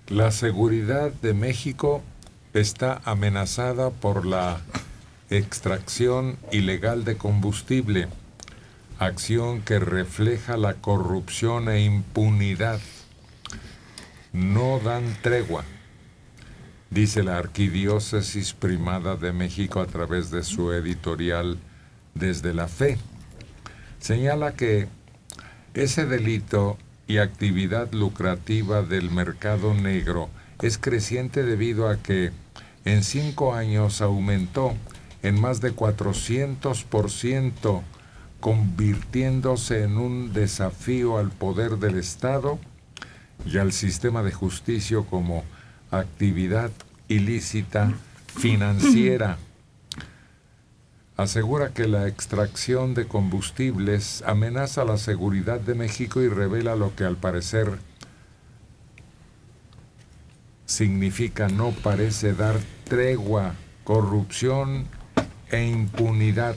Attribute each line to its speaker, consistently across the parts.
Speaker 1: La seguridad de México está amenazada por la extracción ilegal de combustible, acción que refleja la corrupción e impunidad. No dan tregua, dice la Arquidiócesis Primada de México a través de su editorial Desde la Fe. Señala que ese delito y actividad lucrativa del mercado negro es creciente debido a que en 5 años aumentó en más de 400%, convirtiéndose en un desafío al poder del Estado y al sistema de justicia como actividad ilícita financiera. Asegura que la extracción de combustibles amenaza la seguridad de México y revela lo que al parecer significa no parece dar tregua, corrupción e impunidad.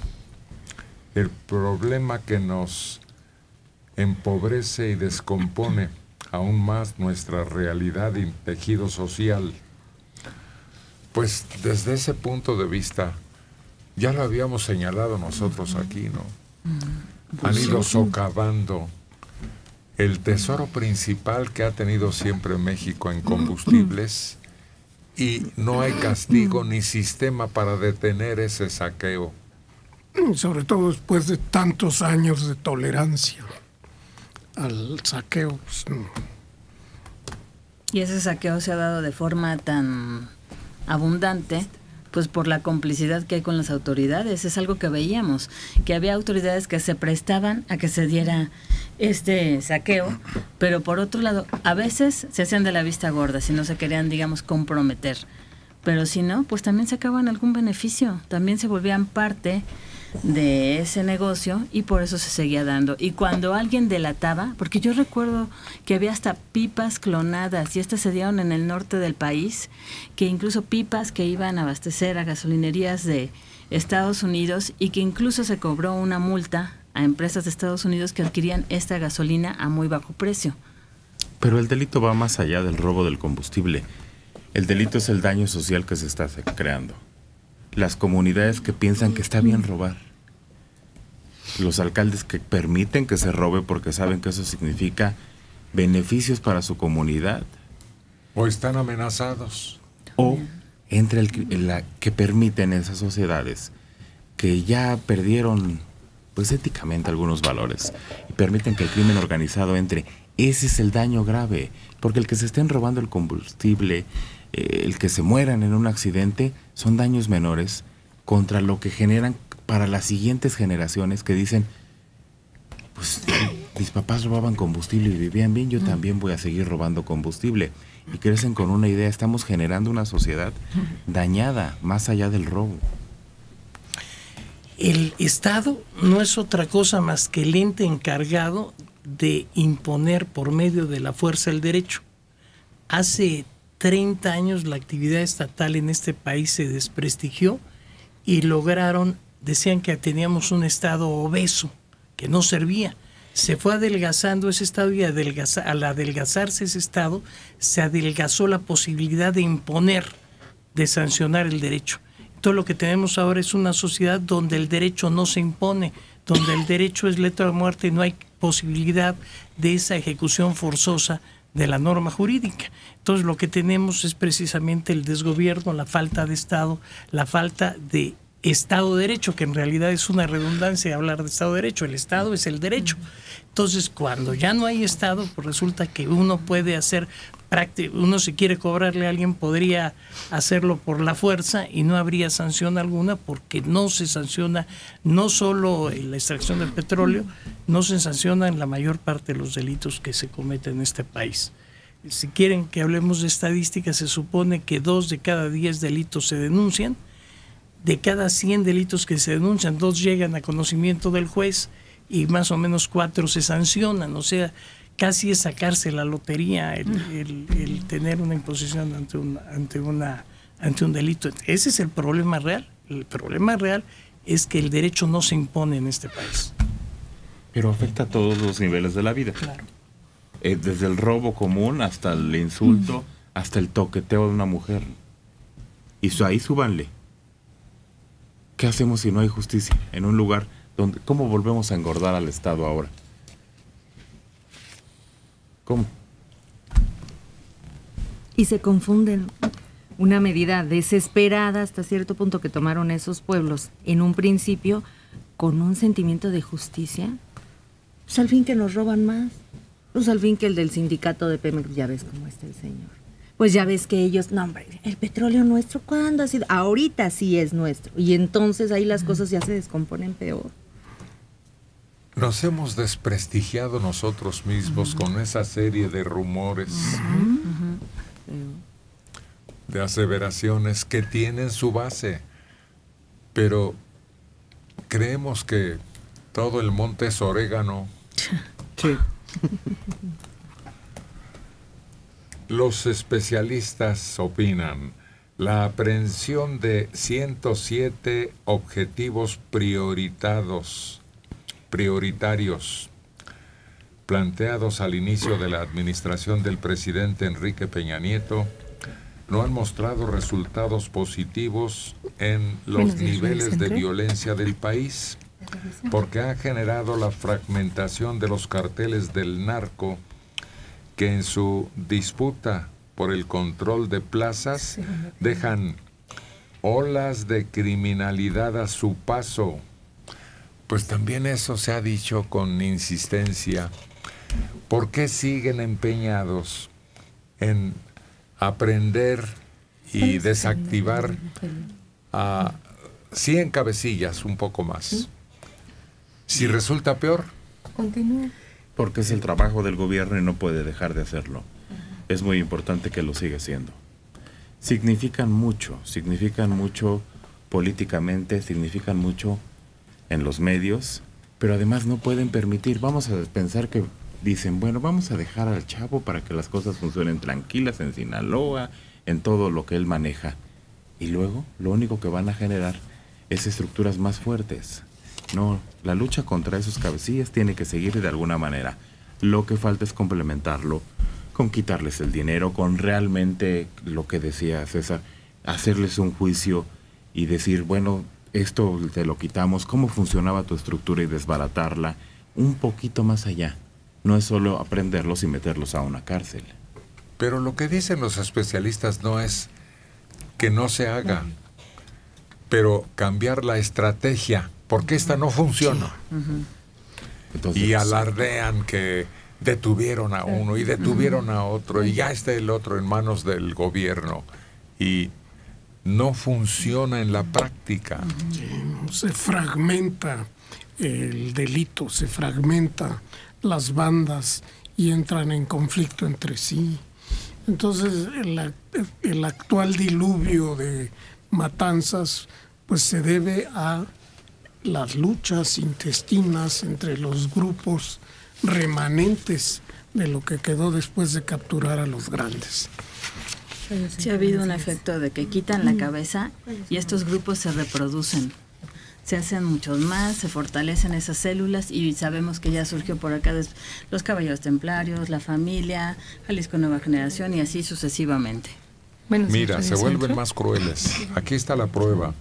Speaker 1: El problema que nos empobrece y descompone aún más nuestra realidad y tejido social. Pues desde ese punto de vista, ya lo habíamos señalado nosotros aquí, ¿no? Han ido socavando el tesoro principal que ha tenido siempre México en combustibles y no hay castigo ni sistema para detener ese saqueo.
Speaker 2: Sobre todo después de tantos años de tolerancia al saqueo. Pues,
Speaker 3: y ese saqueo se ha dado de forma tan abundante, pues por la complicidad que hay con las autoridades. Es algo que veíamos, que había autoridades que se prestaban a que se diera este saqueo, pero por otro lado, a veces se hacían de la vista gorda, si no se querían, digamos, comprometer. Pero si no, pues también sacaban algún beneficio, también se volvían parte de ese negocio y por eso se seguía dando. Y cuando alguien delataba, porque yo recuerdo que había hasta pipas clonadas y estas se dieron en el norte del país, que incluso pipas que iban a abastecer a gasolinerías de Estados Unidos y que incluso se cobró una multa a empresas de Estados Unidos que adquirían esta gasolina a muy bajo precio.
Speaker 4: Pero el delito va más allá del robo del combustible. El delito es el daño social que se está creando. Las comunidades que piensan que está bien robar. Los alcaldes que permiten que se robe porque saben que eso significa beneficios para su comunidad.
Speaker 1: O están amenazados.
Speaker 4: O entre la que permiten esas sociedades que ya perdieron, pues éticamente, algunos valores y permiten que el crimen organizado entre. Ese es el daño grave, porque el que se estén robando el combustible, el que se mueran en un accidente, son daños menores contra lo que generan para las siguientes generaciones que dicen, pues mis papás robaban combustible y vivían bien, yo también voy a seguir robando combustible. Y crecen con una idea, estamos generando una sociedad dañada, más allá del robo.
Speaker 2: El Estado no es otra cosa más que el ente encargado de imponer por medio de la fuerza el derecho. Hace 30 años la actividad estatal en este país se desprestigió y lograron, decían que teníamos un Estado obeso, que no servía. Se fue adelgazando ese Estado y al adelgazarse ese Estado, se adelgazó la posibilidad de imponer, de sancionar el derecho. Todo lo que tenemos ahora es una sociedad donde el derecho no se impone, donde el derecho es letra de muerte y no hay posibilidad de esa ejecución forzosa de la norma jurídica. Entonces lo que tenemos es precisamente el desgobierno, la falta de Estado, la falta de Estado de Derecho, que en realidad es una redundancia hablar de Estado de Derecho. El Estado es el derecho. Entonces cuando ya no hay Estado, pues resulta que uno puede hacer uno, si quiere cobrarle a alguien, podría hacerlo por la fuerza y no habría sanción alguna, porque no se sanciona no solo la extracción del petróleo, no se sanciona en la mayor parte de los delitos que se cometen en este país. Si quieren que hablemos de estadísticas, se supone que 2 de cada 10 delitos se denuncian. De cada 100 delitos que se denuncian, 2 llegan a conocimiento del juez y más o menos 4 se sancionan. O sea, casi es sacarse la lotería el tener una imposición ante un delito. Ese es el problema real. El problema real es que el derecho no se impone en este país.
Speaker 4: Pero afecta a todos los niveles de la vida.
Speaker 2: Claro.
Speaker 4: Desde el robo común hasta el insulto, hasta el toqueteo de una mujer. Y ahí súbanle. ¿Qué hacemos si no hay justicia en un lugar donde... ¿Cómo volvemos a engordar al Estado ahora? ¿Cómo?
Speaker 5: Y se confunden. Una medida desesperada hasta cierto punto que tomaron esos pueblos en un principio con un sentimiento de justicia. Pues al fin que nos roban más. Pues al fin que el del sindicato de Pemex, ya ves cómo está el señor. Pues ya ves que ellos, no hombre, el petróleo nuestro, ¿cuándo ha sido? Ahorita sí es nuestro. Y entonces ahí las cosas ya se descomponen peor.
Speaker 1: Nos hemos desprestigiado nosotros mismos con esa serie de rumores, de aseveraciones que tienen su base, pero creemos que todo el monte es orégano.
Speaker 5: Sí.
Speaker 1: Los especialistas opinan, la aprehensión de 107 objetivos prioritarios planteados al inicio de la administración del presidente Enrique Peña Nieto no han mostrado resultados positivos en los niveles de violencia del país, porque han generado la fragmentación de los carteles del narco que en su disputa por el control de plazas dejan olas de criminalidad a su paso. Pues también eso se ha dicho con insistencia. ¿Por qué siguen empeñados en aprender y desactivar a 100 cabecillas, un poco más? Si resulta peor,
Speaker 5: Continúa.
Speaker 4: Porque es el trabajo del gobierno y no puede dejar de hacerlo. Es muy importante que lo siga haciendo. Significan mucho políticamente, significan mucho en los medios, pero además no pueden permitir, vamos a pensar que dicen, bueno, vamos a dejar al chavo para que las cosas funcionen tranquilas en Sinaloa, en todo lo que él maneja. Y luego, lo único que van a generar es estructuras más fuertes. No, la lucha contra esos cabecillas tiene que seguir de alguna manera. Lo que falta es complementarlo con quitarles el dinero, con realmente lo que decía César, hacerles un juicio y decir, bueno, esto te lo quitamos, cómo funcionaba tu estructura y desbaratarla un poquito más allá. No es solo aprenderlos y meterlos a una cárcel.
Speaker 1: pero lo que dicen los especialistas no es que no se haga, pero cambiar la estrategia, porque esta no funciona.
Speaker 4: Entonces,
Speaker 1: Y alardean que detuvieron a uno y detuvieron a otro y ya está el otro en manos del gobierno. Y no funciona en la práctica.
Speaker 6: Se fragmenta el delito, se fragmenta las bandas y entran en conflicto entre sí. Entonces el actual diluvio de matanzas pues se debe a las luchas intestinas entre los grupos remanentes de lo que quedó después de capturar a los grandes.
Speaker 3: Sí ha habido un efecto de que quitan la cabeza y estos grupos se reproducen. Se hacen muchos más, se fortalecen esas células y sabemos que ya surgió por acá los Caballeros Templarios, la familia, Jalisco Nueva Generación y así sucesivamente.
Speaker 1: Mira, se vuelven más crueles. Aquí está la prueba.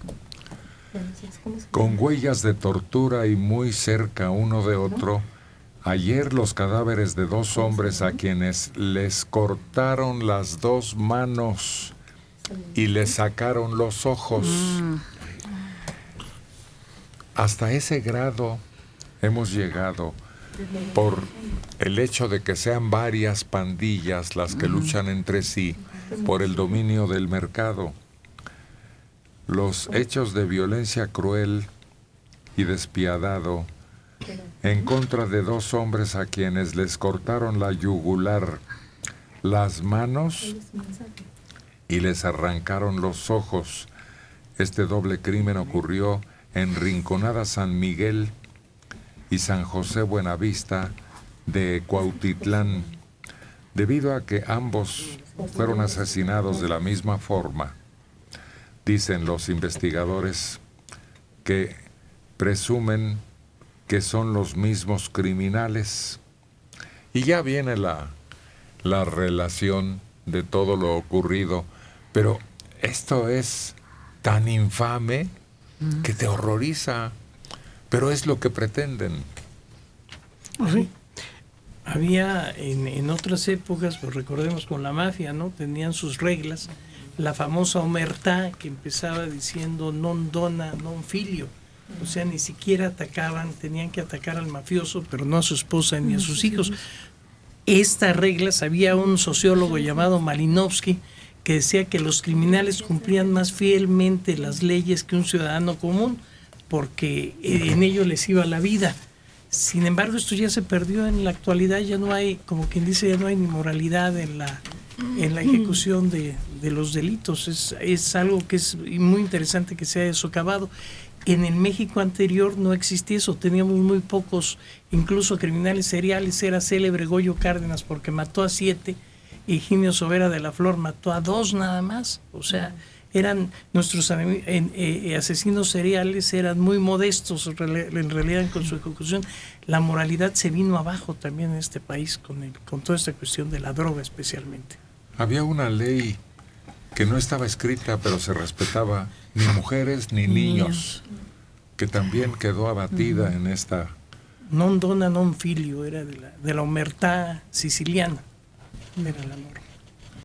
Speaker 1: Con huellas de tortura y muy cerca uno de otro, ayer los cadáveres de 2 hombres a quienes les cortaron las 2 manos y les sacaron los ojos. Hasta ese grado hemos llegado por el hecho de que sean varias pandillas las que luchan entre sí por el dominio del mercado. Los hechos de violencia cruel y despiadado en contra de 2 hombres a quienes les cortaron la yugular, las manos y les arrancaron los ojos. Este doble crimen ocurrió en Rinconada San Miguel y San José Buenavista de Cuautitlán, debido a que ambos fueron asesinados de la misma forma. Dicen los investigadores que presumen que son los mismos criminales. Y ya viene la relación de todo lo ocurrido, pero esto es tan infame que te horroriza, pero es lo que pretenden.
Speaker 2: Sí. Había en otras épocas, pues recordemos con la mafia, ¿no? Tenían sus reglas, la famosa omertà que empezaba diciendo non dona, non filio, o sea, ni siquiera atacaban, tenían que atacar al mafioso, pero no a su esposa ni a sus hijos. Estas reglas, había un sociólogo llamado Malinowski que decía que los criminales cumplían más fielmente las leyes que un ciudadano común, porque en ello les iba la vida. Sin embargo, esto ya se perdió en la actualidad, ya no hay, como quien dice, ya no hay ni moralidad en la ejecución de los delitos. Es algo que es muy interesante que se haya socavado. En el México anterior no existía eso, teníamos muy pocos, incluso criminales seriales. Era célebre Goyo Cárdenas porque mató a 7, y Higinio Sobera de la Flor mató a 2 nada más. O sea, eran nuestros asesinos seriales, eran muy modestos en realidad con su ejecución. La moralidad se vino abajo también en este país con toda esta cuestión de la droga especialmente.
Speaker 1: Había una ley que no estaba escrita, pero se respetaba, ni mujeres ni niños, que también quedó abatida en esta...
Speaker 2: Non dona non filio, era de la omertà siciliana, era la norma.